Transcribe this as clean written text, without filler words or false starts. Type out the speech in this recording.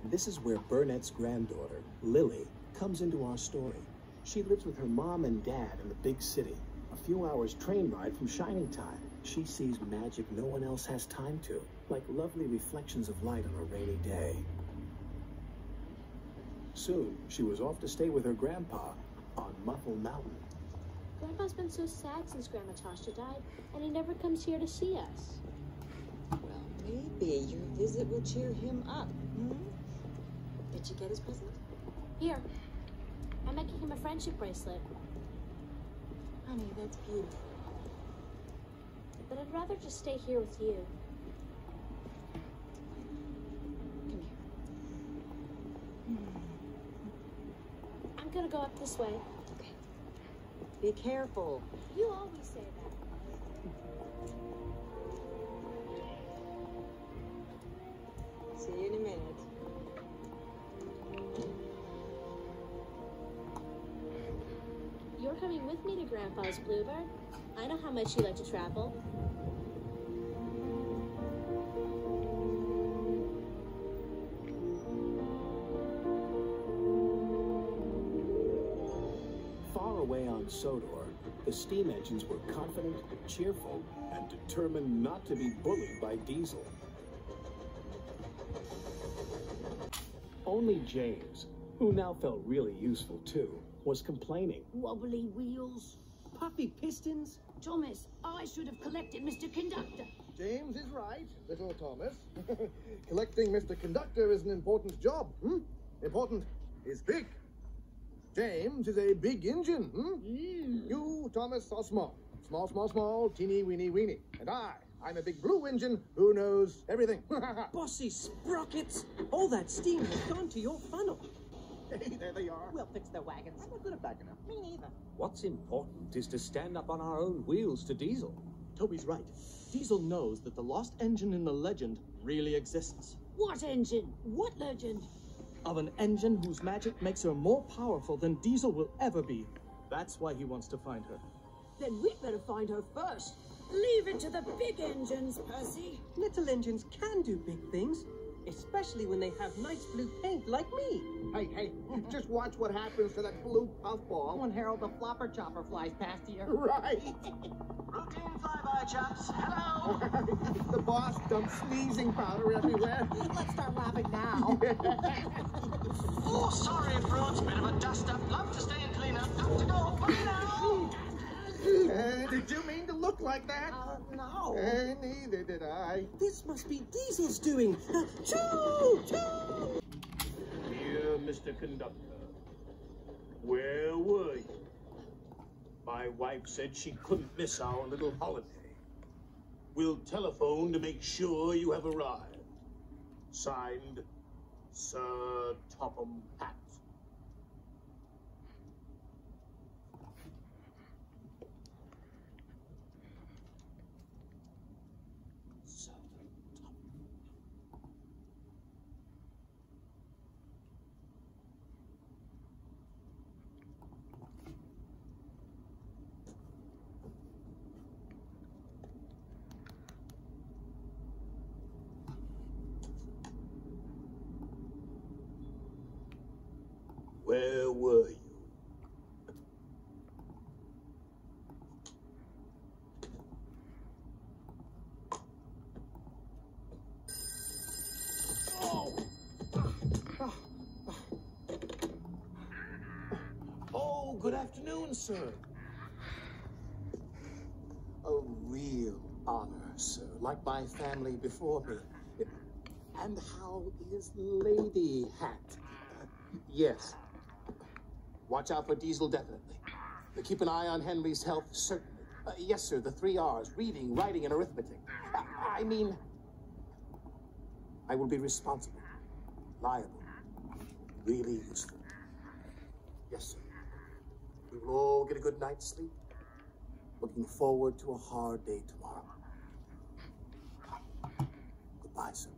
This is where Burnett's granddaughter, Lily, comes into our story. She lives with her mom and dad in the big city. A few hours train ride from Shining Time. She sees magic no one else has time to, like lovely reflections of light on a rainy day. Soon, she was off to stay with her grandpa on Muffle Mountain. Grandpa's been so sad since Grandma Tasha died, and he never comes here to see us. Well, maybe your visit will cheer him up. Did you get his present? Here. I'm making him a friendship bracelet. Honey, that's beautiful. But I'd rather just stay here with you. Come here. I'm gonna go up this way. Okay. Be careful. You always say that. See you in a minute. You're coming with me to Grandpa's Bluebird. I know how much you like to travel. Far away on Sodor, the steam engines were confident, cheerful, and determined not to be bullied by Diesel. Only James, who now felt really useful too, was complaining. Wobbly wheels, puffy pistons. Thomas, I should have collected Mr. Conductor. James is right, little Thomas. Collecting Mr. Conductor is an important job. Important is big. James is a big engine. You, Thomas, are small. Small, small, small, teeny, weeny, weeny. And I'm a big blue engine who knows everything. Bossy sprockets! All that steam has gone to your funnel. Hey, there they are. We'll fix the wagons. I'm not good at backing up. Me neither. What's important is to stand up on our own wheels to Diesel. Toby's right. Diesel knows that the lost engine in the legend really exists. What engine? What legend? Of an engine whose magic makes her more powerful than Diesel will ever be. That's why he wants to find her. Then we'd better find her first. Leave it to the big engines, Percy. Little engines can do big things, especially when they have nice blue paint like me. Hey, just watch what happens to that blue puffball. When Harold the Flopper Chopper flies past you. Right. Routine flyby, chaps. Hello. The boss dumps sneezing powder everywhere. Let's start laughing now. Oh, sorry, fruits. Bit of a dust-up. Love to stay and clean up. Got to go. Bye now. Did you mean to look like that? No. Neither did I. This must be Diesel's doing. Choo! Choo! Dear Mr. Conductor, where were you? My wife said she couldn't miss our little holiday. We'll telephone to make sure you have arrived. Signed, Sir Topham Hatt. Where were you? Oh, good afternoon, sir. A real honor, sir, like my family before me. And how is Lady Hatt? Yes. Watch out for Diesel, definitely. Keep an eye on Henry's health, certainly. Yes, sir, the 3 R's, reading, writing, and arithmetic. I mean, I will be responsible, liable, really useful. Yes, sir. We will all get a good night's sleep. Looking forward to a hard day tomorrow. Goodbye, sir.